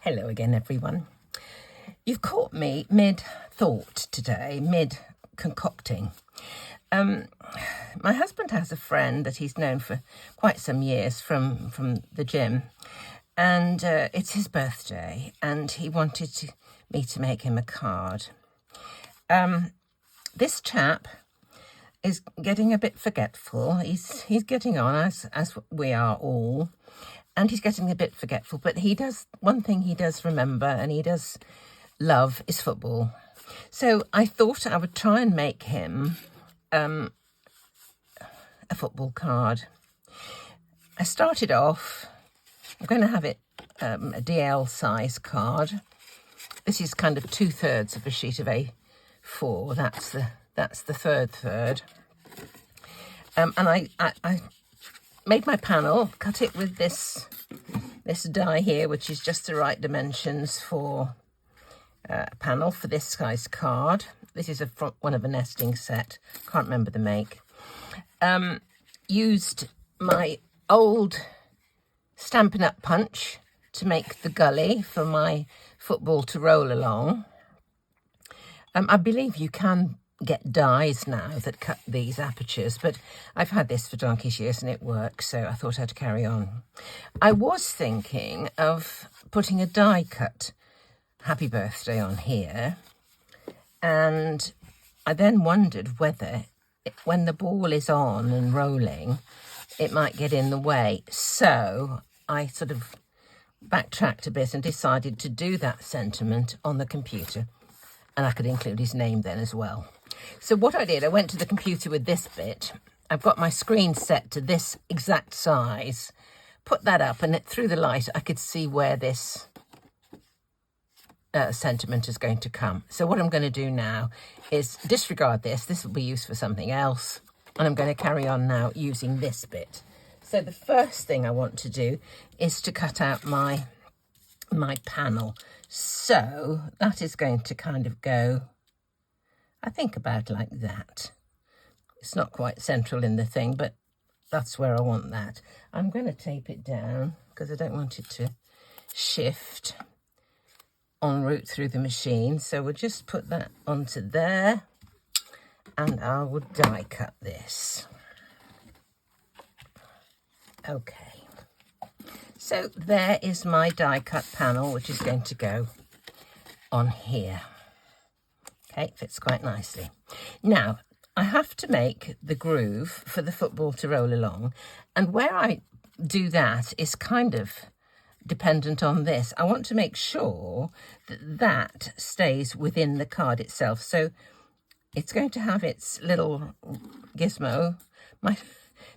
Hello again, everyone. You've caught me mid-thought today, mid-concocting. My husband has a friend that he's known for quite some years from the gym, and it's his birthday, and he wanted me to make him a card. This chap is getting a bit forgetful. He's getting on, as we are all. And he's getting a bit forgetful, but one thing he does remember and he does love is football. So I thought I would try and make him a football card. I started off, I'm going to have it a DL size card. This is kind of 2/3 of a sheet of A4. That's the third. And I made my panel, cut it with this die here, which is just the right dimensions for a panel for this size card. This is one of a nesting set. Can't remember the make. Used my old Stampin' Up punch to make the gully for my football to roll along. I believe you can get dies now that cut these apertures, but I've had this for donkey's years and it works, so I thought I'd carry on. I was thinking of putting a die cut happy birthday on here, and I then wondered whether when the ball is on and rolling it might get in the way, so I sort of backtracked a bit and decided to do that sentiment on the computer, and I could include his name then as well. So what I did, I went to the computer with this bit. I've got my screen set to this exact size. Put that up, and through the light, I could see where this sentiment is going to come. So what I'm going to do now is disregard this. This will be used for something else. And I'm going to carry on now using this bit. So the first thing I want to do is to cut out my panel. So that is going to kind of go, I think, about like that. It's not quite central in the thing, but that's where I want that. I'm going to tape it down because I don't want it to shift en route through the machine. So we'll just put that onto there, and I will die cut this. Okay. So there is my die cut panel, which is going to go on here. Okay, fits quite nicely. Now, I have to make the groove for the football to roll along, and where I do that is kind of dependent on this. I want to make sure that that stays within the card itself. So it's going to have its little gizmo.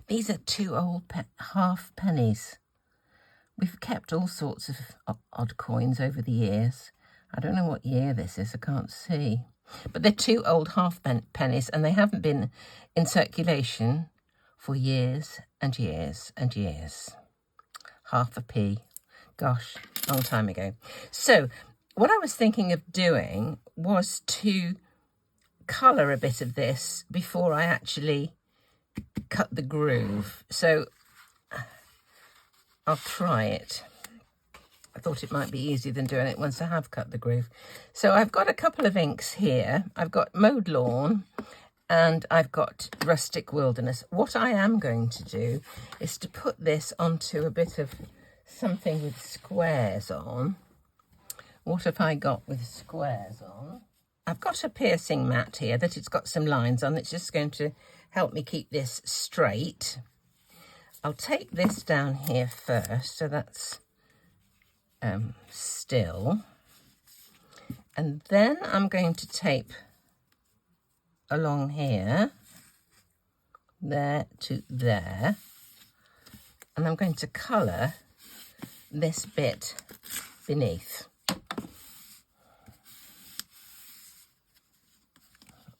These are 2 old half pennies. We've kept all sorts of odd coins over the years. I don't know what year this is, I can't see. But they're 2 old half pennies, and they haven't been in circulation for years and years and years. Half a p. Gosh, long time ago. So what I was thinking of doing was to colour a bit of this before I actually cut the groove. So I'll try it. I thought it might be easier than doing it once I have cut the groove. So I've got a couple of inks here. I've got Mowed Lawn and I've got Rustic Wilderness. What I am going to do is to put this onto a bit of something with squares on. What have I got with squares on? I've got a piercing mat here that it's got some lines on. It's just going to help me keep this straight. I'll take this down here first, so that's still, and then I'm going to tape along here, there to there, and I'm going to colour this bit beneath.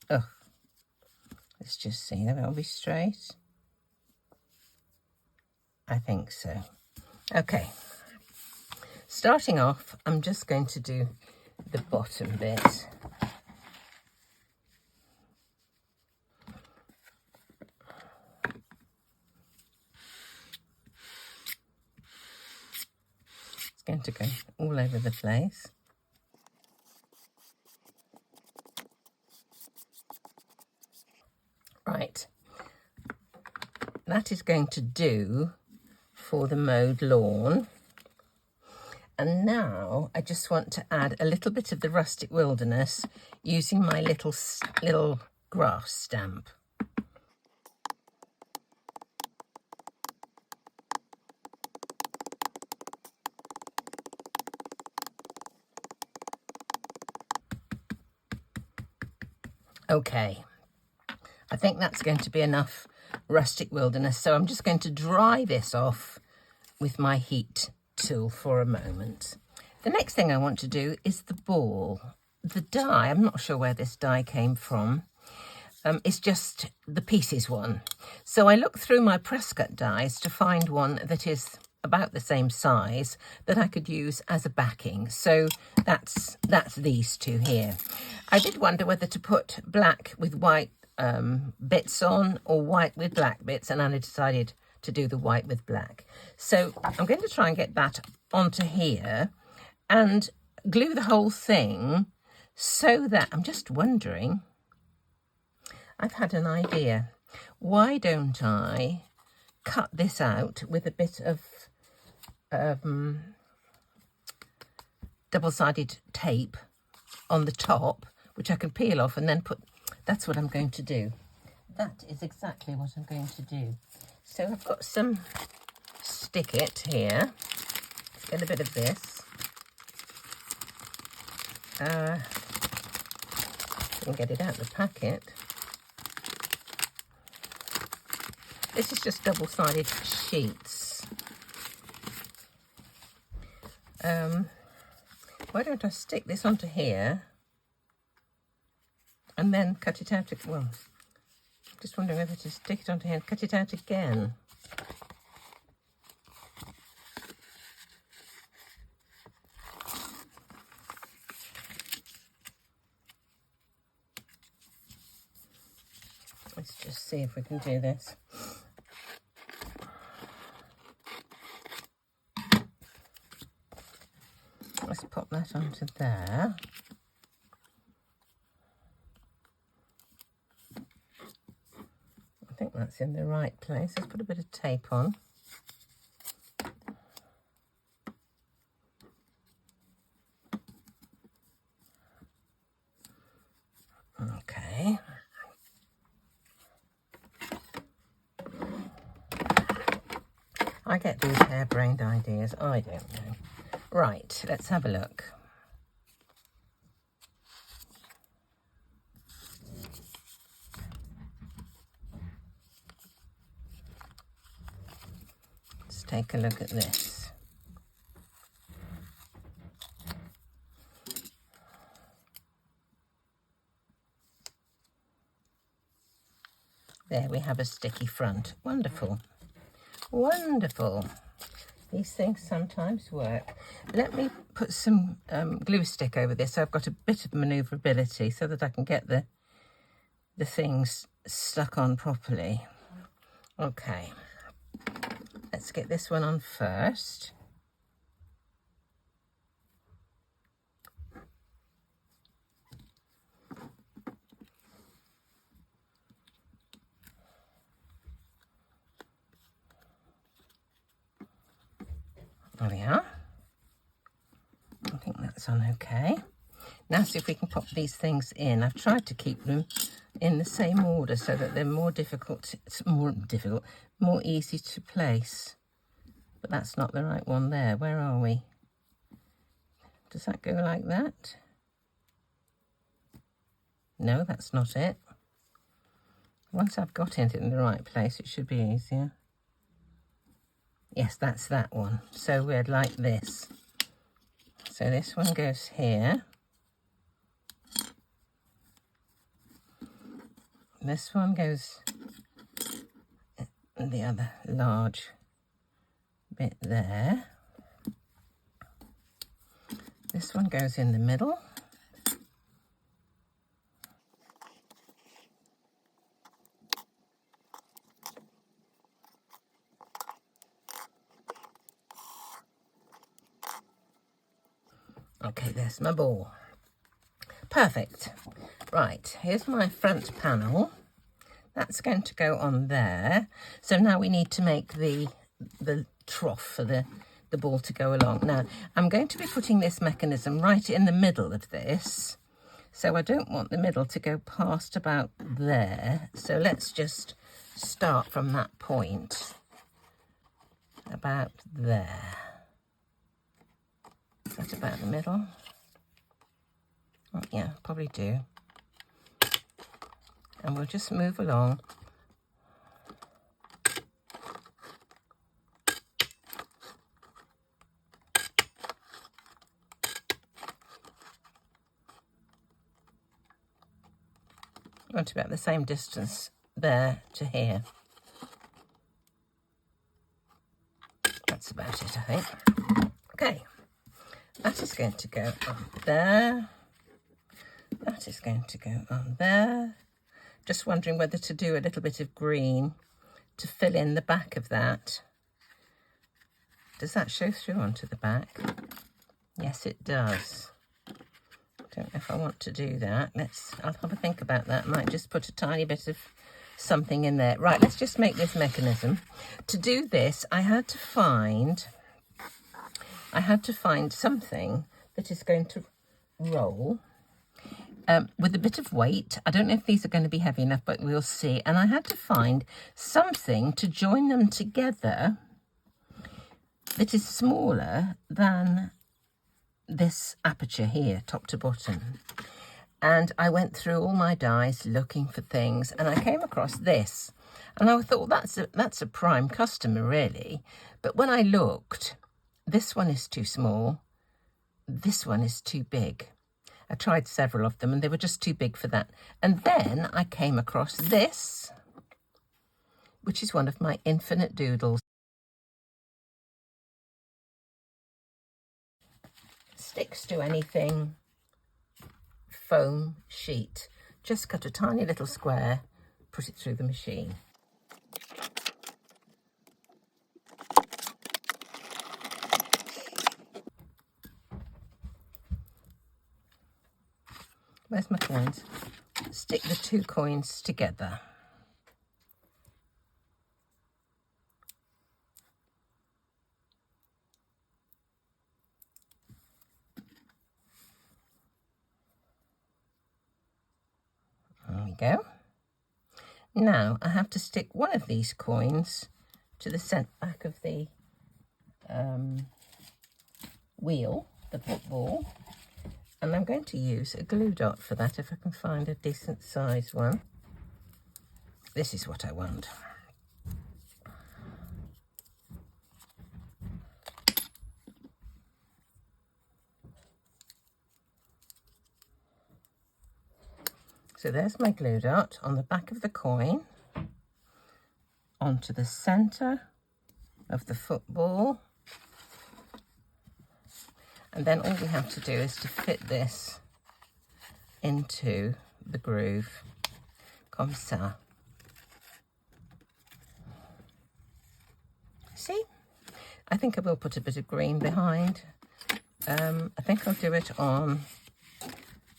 Oh, let's just see, that'll be straight. I think so. Okay. Starting off, I'm just going to do the bottom bit. It's going to go all over the place. Right, that is going to do for the mowed lawn. And now I just want to add a little bit of the Rustic Wilderness using my little grass stamp. Okay, I think that's going to be enough Rustic Wilderness. So I'm just going to dry this off with my heat tool for a moment. The next thing I want to do is the ball. The die, I'm not sure where this die came from. It's just the pieces one. So I looked through my press cut dies to find one that is about the same size that I could use as a backing. So that's these two here. I did wonder whether to put black with white bits on or white with black bits, and I decided to do the white with black. So I'm going to try and get that onto here and glue the whole thing so that, I'm just wondering, I've had an idea. Why don't I cut this out with a bit of double-sided tape on the top, which I can peel off and then put, that's what I'm going to do. That is exactly what I'm going to do. So I've got some stick it here. Let's get a bit of this. And get it out of the packet. This is just double-sided sheets. Why don't I stick this onto here and then cut it out? Well, just wondering whether to stick it onto here and cut it out again. Let's just see if we can do this. Let's pop that onto there. I think that's in the right place. Let's put a bit of tape on. Okay. I get these harebrained ideas. I don't know. Right, let's have a look. Let's take a look at this. There we have a sticky front. Wonderful. Wonderful. These things sometimes work. Let me put some glue stick over this so I've got a bit of manoeuvrability so that I can get the things stuck on properly. Okay, let's get this one on first. There we are. I think that's on okay. Now see if we can pop these things in. I've tried to keep them in the same order so that they're more easy to place. But that's not the right one there. Where are we? Does that go like that? No, that's not it. Once I've got it in the right place, it should be easier. Yes, that's that one. So we're like this. So this one goes here. This one goes in the other large bit there. This one goes in the middle. Okay, there's my ball. Perfect. Right, here's my front panel. That's going to go on there. So now we need to make the trough for the ball to go along. Now, I'm going to be putting this mechanism right in the middle of this. So I don't want the middle to go past about there. So let's just start from that point. About there. Is that about the middle? Oh, yeah, probably do. And we'll just move along. I want about the same distance there to here. That's about it, I think. Okay, that is going to go on there. That is going to go on there. Just wondering whether to do a little bit of green to fill in the back of that. Does that show through onto the back? Yes, it does. Don't know if I want to do that. I'll have a think about that. Might just put a tiny bit of something in there. Right, let's just make this mechanism. To do this, I had to find something that is going to roll with a bit of weight. I don't know if these are going to be heavy enough, but we'll see. And I had to find something to join them together that is smaller than this aperture here, top to bottom. And I went through all my dies looking for things, and I came across this. And I thought, that's a prime customer, really. But when I looked, this one is too small. This one is too big. I tried several of them, and they were just too big for that. And then I came across this, which is one of my infinite doodles. Sticks to anything. Foam sheet. Just cut a tiny little square, put it through the machine. Where's my coins? Stick the two coins together. There we go. Now I have to stick one of these coins to the back of the wheel, the football, and I'm going to use a glue dot for that if I can find a decent size one. This is what I want. So there's my glue dot on the back of the coin, onto the centre of the football. And then all we have to do is to fit this into the groove, comme ça. See? I think I will put a bit of green behind. I think I'll do it on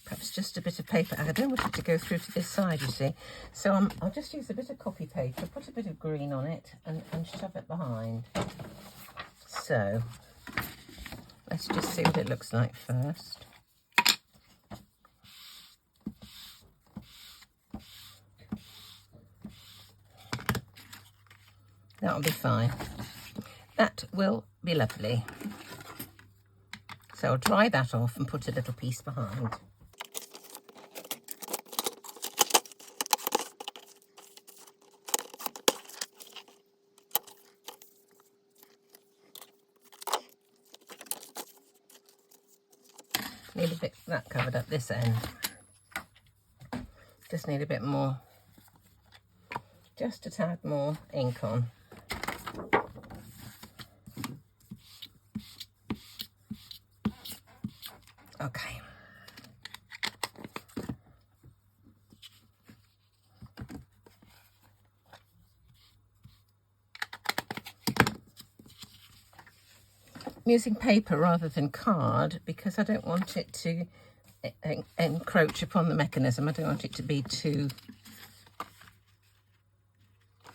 perhaps just a bit of paper. I don't want it to go through to this side, you see. So I'll just use a bit of copy paper, put a bit of green on it and shove it behind. So let's just see what it looks like first. That'll be fine. That will be lovely. So I'll dry that off and put a little piece behind. Need a bit that covered up this end. Just need a bit more, just a tad more ink on. Okay. I'm using paper rather than card because I don't want it to encroach upon the mechanism. I don't want it to be too,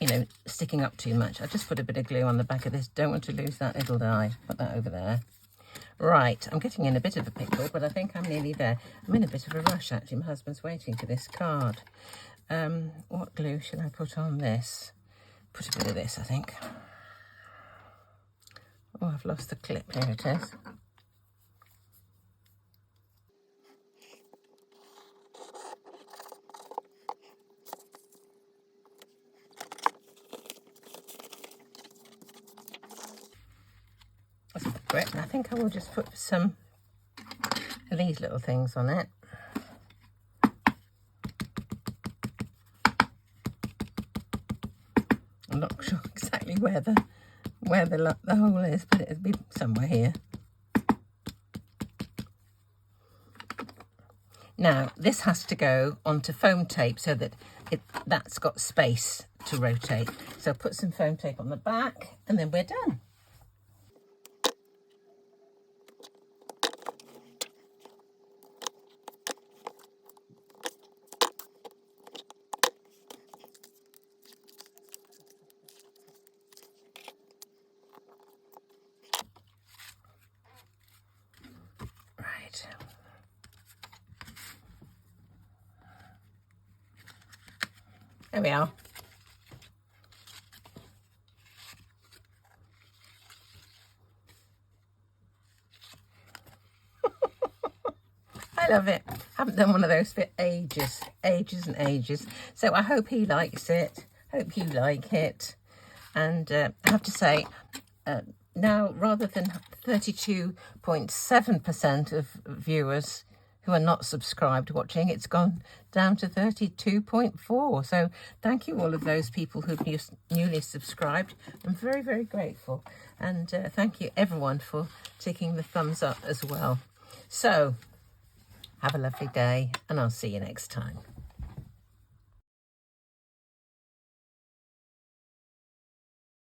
you know, sticking up too much. I just put a bit of glue on the back of this. Don't want to lose that little die. Put that over there. Right, I'm getting in a bit of a pickle, but I think I'm nearly there. I'm in a bit of a rush, actually. My husband's waiting for this card. What glue should I put on this? Put a bit of this, I think. Oh, I've lost the clip. Here it is. That's great. And I think I will just put some of these little things on it. I'm not sure exactly where the hole is, but it'll be somewhere here. Now this has to go onto foam tape so that that's got space to rotate. So put some foam tape on the back and then we're done. Right. There we are. I love it. Haven't done one of those for ages and ages. So I hope he likes it. Hope you like it. And I have to say, now rather than 32.7% of viewers who are not subscribed watching, it's gone down to 32.4. So thank you all of those people who've newly subscribed. I'm very, very grateful. And thank you everyone for ticking the thumbs up as well. So have a lovely day and I'll see you next time.